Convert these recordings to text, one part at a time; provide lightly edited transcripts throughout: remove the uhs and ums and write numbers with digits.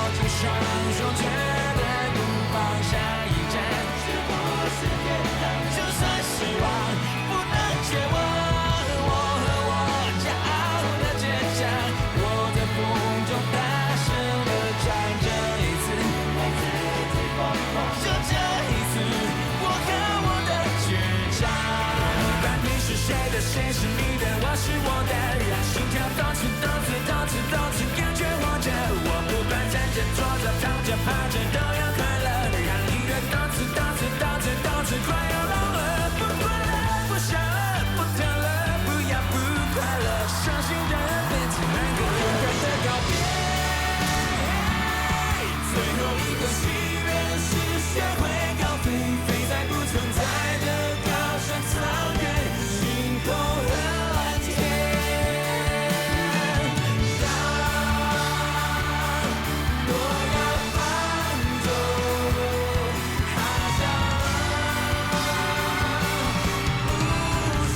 握住双手，绝对不放下一站，是不是天堂？就算希望不能借我，我和我骄傲的倔强，我在风中大声地唱，这一次来自最疯狂，就这一次，我和我的倔强。不管你是谁的，谁是你的，我是我的，让心跳动次动次动次动次，感觉活着。我不管站着、坐着、躺着、趴着，都要快乐，让音乐动次动次动次动次，快要老了，不快乐，不想了，不疼了，不要不快乐，伤心的变成难过，勇敢的告别。最后一个心愿是学会高飞，飞在不存在的高山草原，星空和蓝天。当诺亚方舟航向无限。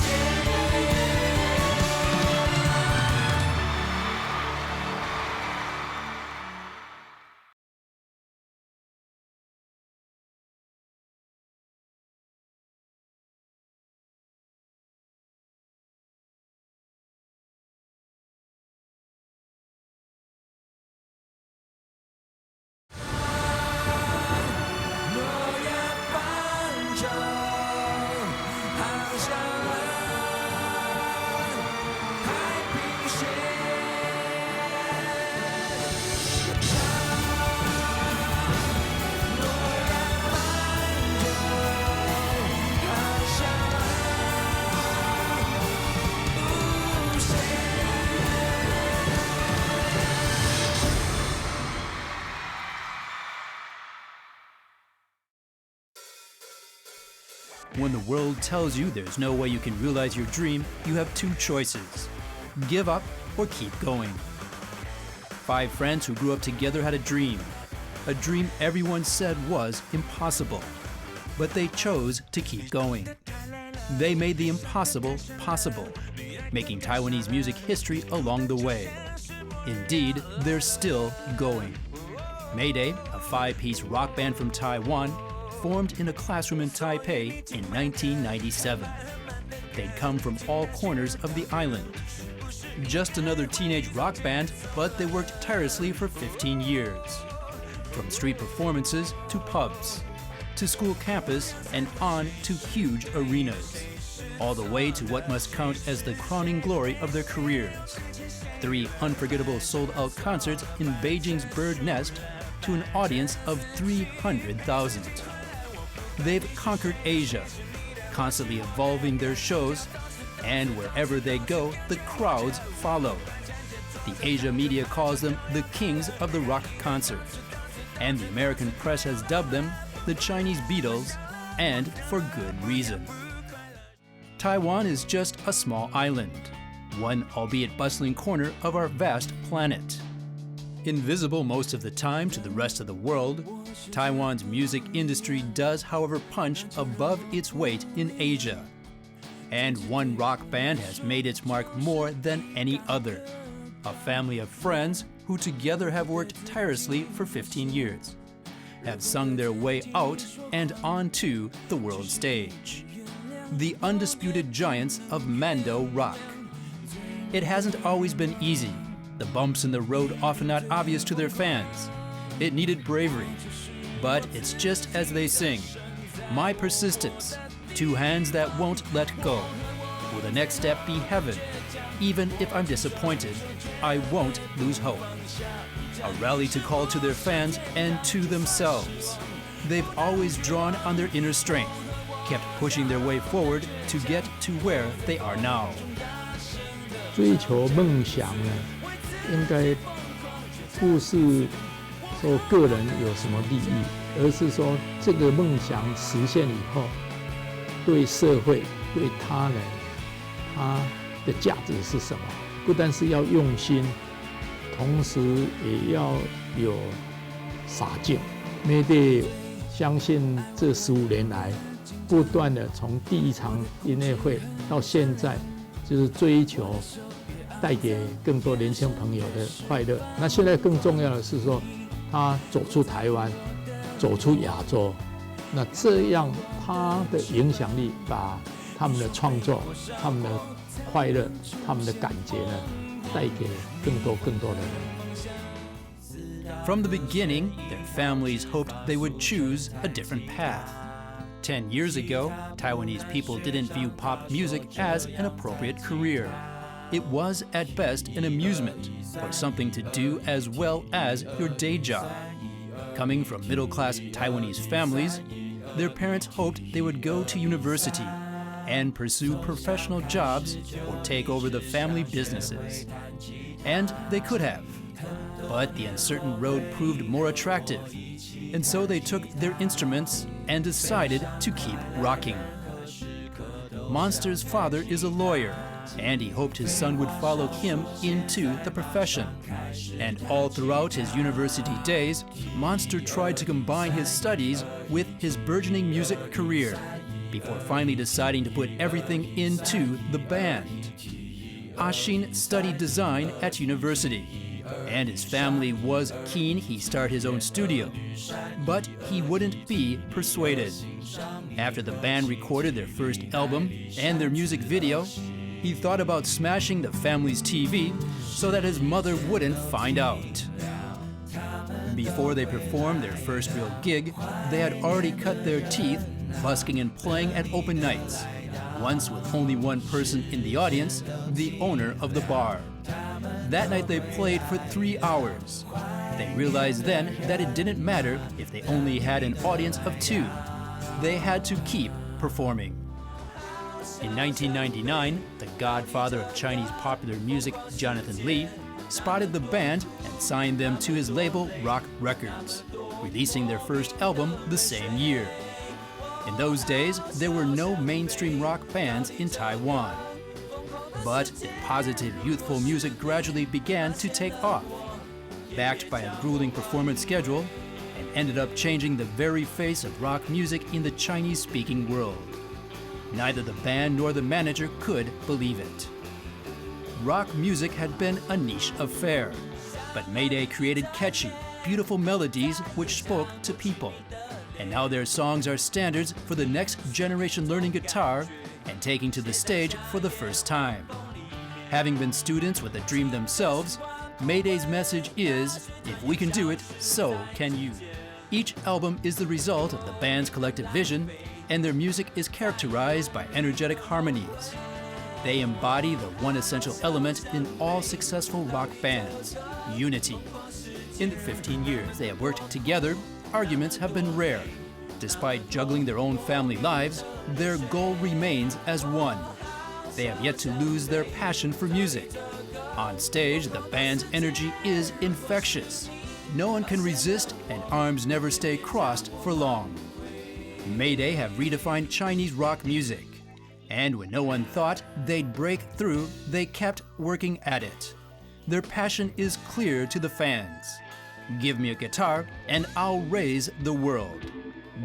诺亚方舟航向了太平线。诺亚方舟航向了无限。When the world tells you there's no way you can realize your dream, you have two choices: give up or keep going. Five friends who grew up together had a dream everyone said was impossible. But they chose to keep going. They made the impossible possible, making Taiwanese music history along the way. Indeed, they're still going. Mayday, a five-piece rock band from Taiwan, formed in a classroom in Taipei in 1997. They'd come from all corners of the island. Just another teenage rock band, but they worked tirelessly for 15 years. From street performances to pubs, to school campus and on to huge arenas, all the way to what must count as the crowning glory of their careers. 3 unforgettable sold-out concerts in Beijing's Bird Nest to an audience of 300,000. They've conquered Asia, constantly evolving their shows, and wherever they go, the crowds follow. The Asia media calls them the kings of the rock concert, and the American press has dubbed them the Chinese Beatles, and for good reason. Taiwan is just a small island, one albeit bustling corner of our vast planet. Invisible most of the time to the rest of the world, Taiwan's music industry does, however, punch above its weight in Asia. And one rock band has made its mark more than any other. A family of friends who together have worked tirelessly for 15 years, have sung their way out and onto the world stage. The undisputed giants of Mando rock. It hasn't always been easy. The bumps in the road often not obvious to their fans. It needed bravery. But it's just as they sing. My persistence, 2 hands that won't let go. Will the next step be heaven? Even if I'm disappointed, I won't lose hope. A rally to call to their fans and to themselves. They've always drawn on their inner strength, kept pushing their way forward to get to where they are now. 追求梦想呢，应该不是说个人有什么利益，而是说这个梦想实现以后，对社会、对他人，它的价值是什么？不但是要用心，同时也要有洒劲。Mayday 相信这15年来，不断的从第一场音乐会到现在，就是追求带给更多年轻朋友的快乐。那现在更重要的是说，他走出台湾，走出亚洲，那这样他的影响力把他们的创作、他们的快乐、他们的感觉呢，带给更多的人。From the beginning, their families hoped they would choose a different path. 10 years ago, Taiwanese people didn't view pop music as an appropriate career. It was, at best, an amusement, or something to do as well as your day job. Coming from middle-class Taiwanese families, their parents hoped they would go to university and pursue professional jobs or take over the family businesses. And they could have. But the uncertain road proved more attractive, and so they took their instruments and decided to keep rocking. Monster's father is a lawyer, and he hoped his son would follow him into the profession. And all throughout his university days, Monster tried to combine his studies with his burgeoning music career, before finally deciding to put everything into the band. Ashin studied design at university, and his family was keen he start his own studio, but he wouldn't be persuaded. After the band recorded their first album and their music video, he thought about smashing the family's TV so that his mother wouldn't find out. Before they performed their first real gig, they had already cut their teeth busking and playing at open nights, once with only one person in the audience, the owner of the bar. That night they played for 3 hours. They realized then that it didn't matter if they only had an audience of 2. They had to keep performing. In 1999, the godfather of Chinese popular music, Jonathan Lee, spotted the band and signed them to his label, Rock Records, releasing their first album the same year. In those days, there were no mainstream rock bands in Taiwan. But their positive, youthful music gradually began to take off, backed by a grueling performance schedule, and ended up changing the very face of rock music in the Chinese-speaking world. Neither the band nor the manager could believe it. Rock music had been a niche affair, but Mayday created catchy, beautiful melodies which spoke to people. And now their songs are standards for the next generation learning guitar and taking to the stage for the first time. Having been students with a dream themselves, Mayday's message is, if we can do it, so can you. Each album is the result of the band's collective vision, and their music is characterized by energetic harmonies. They embody the one essential element in all successful rock bands, unity. In the 15 years they have worked together, arguments have been rare. Despite juggling their own family lives, their goal remains as one. They have yet to lose their passion for music. On stage, the band's energy is infectious. No one can resist, and arms never stay crossed for long. Mayday have redefined Chinese rock music. And when no one thought they'd break through, they kept working at it. Their passion is clear to the fans. Give me a guitar, and I'll raise the world.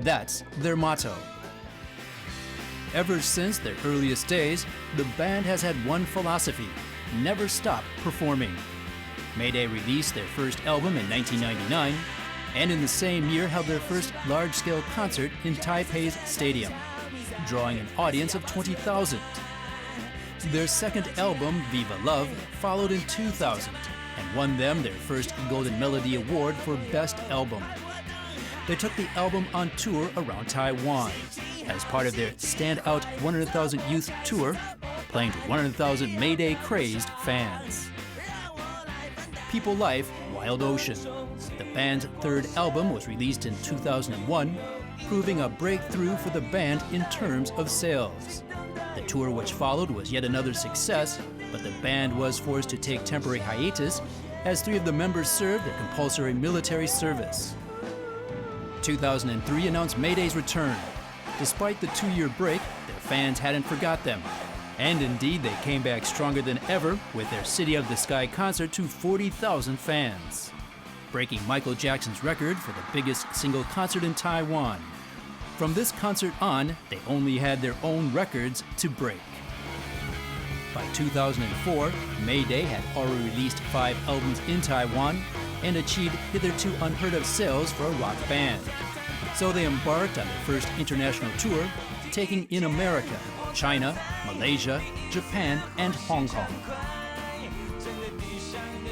That's their motto. Ever since their earliest days, the band has had one philosophy: never stop performing. Mayday released their first album in 1999, and in the same year held their first large-scale concert in Taipei's stadium, drawing an audience of 20,000. Their second album, Viva Love, followed in 2000 and won them their first Golden Melody Award for Best Album. They took the album on tour around Taiwan as part of their Stand Out 100,000 Youth Tour, playing to 100,000 Mayday-crazed fans. People Life, Wild Ocean. The band's third album was released in 2001, proving a breakthrough for the band in terms of sales. The tour which followed was yet another success, but the band was forced to take temporary hiatus as 3 of the members served their compulsory military service. 2003 announced Mayday's return. Despite the 2-year break, their fans hadn't forgot them. And indeed, they came back stronger than ever with their City of the Sky concert to 40,000 fans, breaking Michael Jackson's record for the biggest single concert in Taiwan. From this concert on, they only had their own records to break. By 2004, Mayday had already released 5 albums in Taiwan, and achieved hitherto unheard of sales for a rock band. So they embarked on their first international tour, taking in America, China, Malaysia, Japan, and Hong Kong.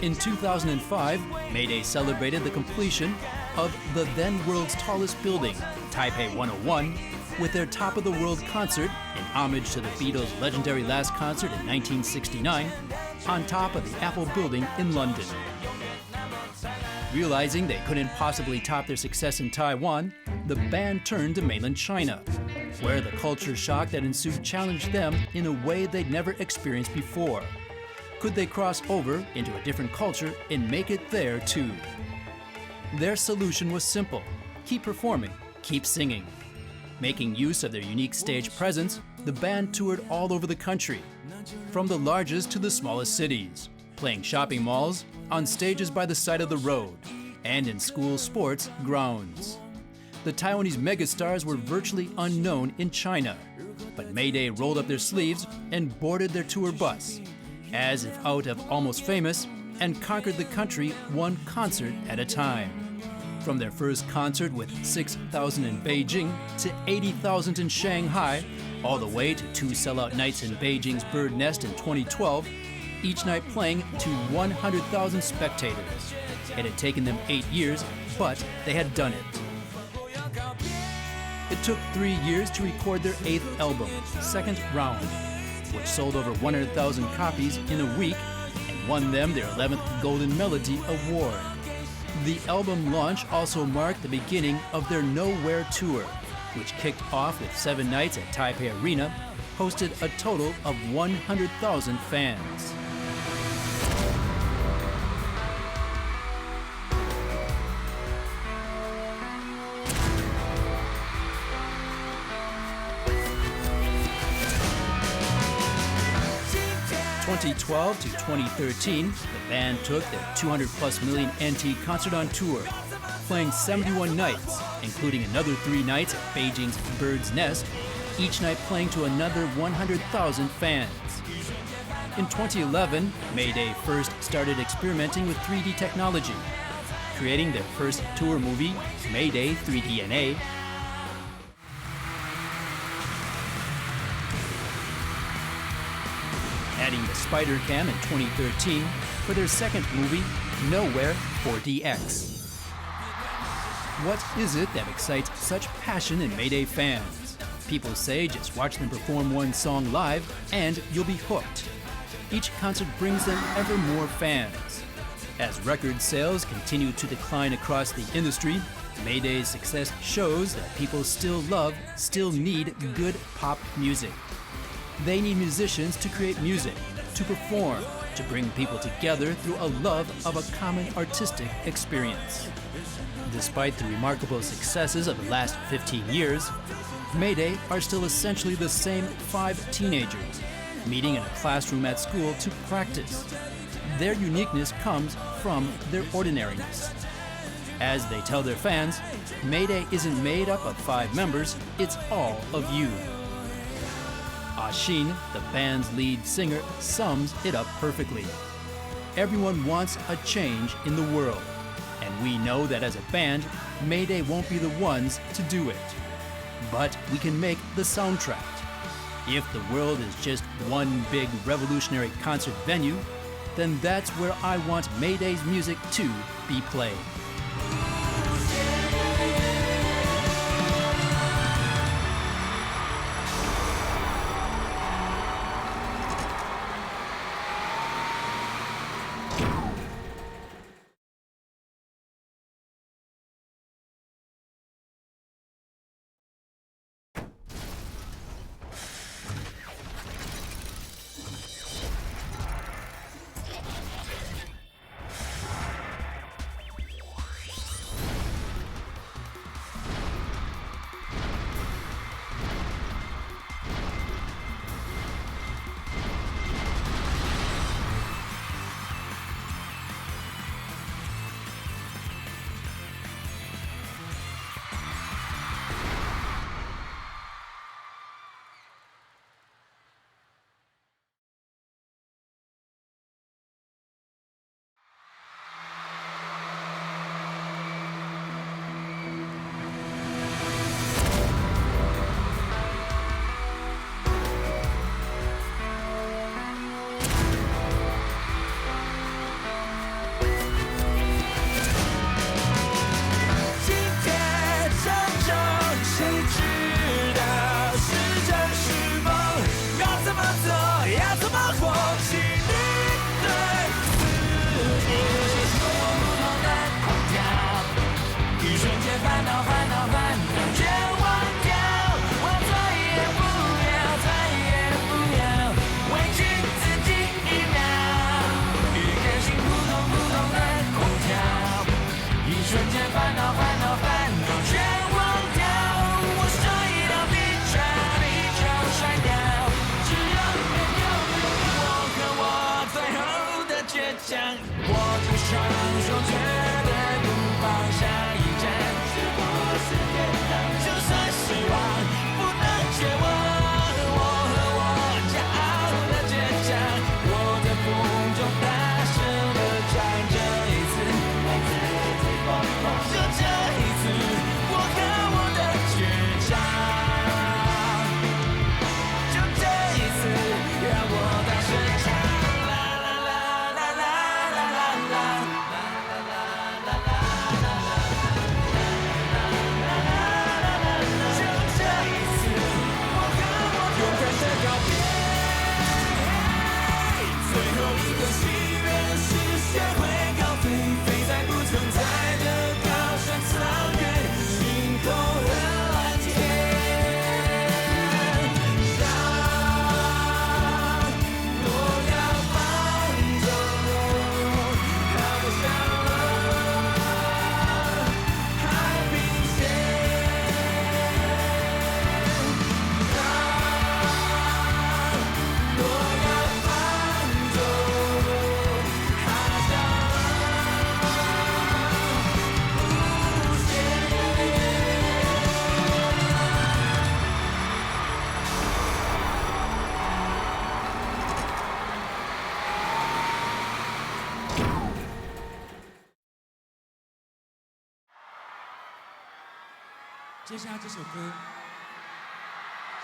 In 2005, Mayday celebrated the completion of the then world's tallest building, Taipei 101, with their Top of the World concert in homage to the Beatles' legendary last concert in 1969 on top of the Apple building in London. Realizing they couldn't possibly top their success in Taiwan, the band turned to mainland China, where the culture shock that ensued challenged them in a way they'd never experienced before. Could they cross over into a different culture and make it there too? Their solution was simple: keep performing, keep singing. Making use of their unique stage presence, the band toured all over the country, from the largest to the smallest cities, playing shopping malls, on stages by the side of the road, and in school sports grounds. The Taiwanese megastars were virtually unknown in China, but Mayday rolled up their sleeves and boarded their tour bus, as if out of Almost Famous, and conquered the country one concert at a time. From their first concert with 6,000 in Beijing to 80,000 in Shanghai, all the way to 2 sellout nights in Beijing's Bird Nest in 2012, each night playing to 100,000 spectators. It had taken them 8 years, but they had done it. It took 3 years to record their 8th album, Second Round, which sold over 100,000 copies in a week and won them their 11th Golden Melody Award. The album launch also marked the beginning of their Nowhere Tour, which kicked off with 7 nights at Taipei Arena, hosted a total of 100,000 fans. From 2012 to 2013, the band took their 200+ million NT concert on tour, playing 71 nights, including another 3 nights at Beijing's Bird's Nest, each night playing to another 100,000 fans. In 2011, Mayday first started experimenting with 3D technology, creating their first tour movie, Mayday 3DNA, adding the Spider Cam in 2013 for their second movie, Nowhere 4DX. What is it that excites such passion in Mayday fans? People say just watch them perform one song live and you'll be hooked. Each concert brings them ever more fans. As record sales continue to decline across the industry, Mayday's success shows that people still need good pop music. They need musicians to create music, to perform, to bring people together through a love of a common artistic experience. Despite the remarkable successes of the last 15 years, Mayday are still essentially the same 5 teenagers, meeting in a classroom at school to practice. Their uniqueness comes from their ordinariness. As they tell their fans, Mayday isn't made up of 5 members, it's all of you. Xin, the band's lead singer, sums it up perfectly. Everyone wants a change in the world, and we know that as a band, Mayday won't be the ones to do it. But we can make the soundtrack. If the world is just one big revolutionary concert venue, then that's where I want Mayday's music to be played. 烦恼全忘掉，我睡到地球摔掉，只要你别丢我和我最后的倔强，握住双手绝对不放下一站，是不是天堂？就算失望不能绝望，我和我骄傲的倔强，我在风中大声地唱，这一次我自己疯狂，就这一次我和我的倔强，就这一次让我大声唱，啦啦啦啦啦啦啦啦。就这一次，我和我勇敢的告别，最后一个心愿是学会高飞，飞在不存在的高山草原，星空和蓝天。让诺亚方舟航向了海平线。让诺亚方舟航向了无限。接下来这首歌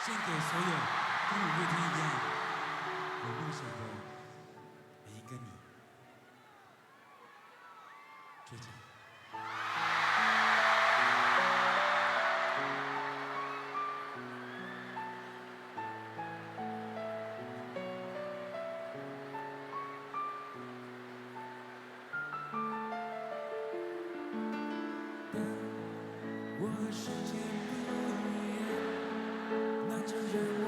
献给所有跟五月天一样有梦想的每一个你。倔强。我世界不一样，那就让我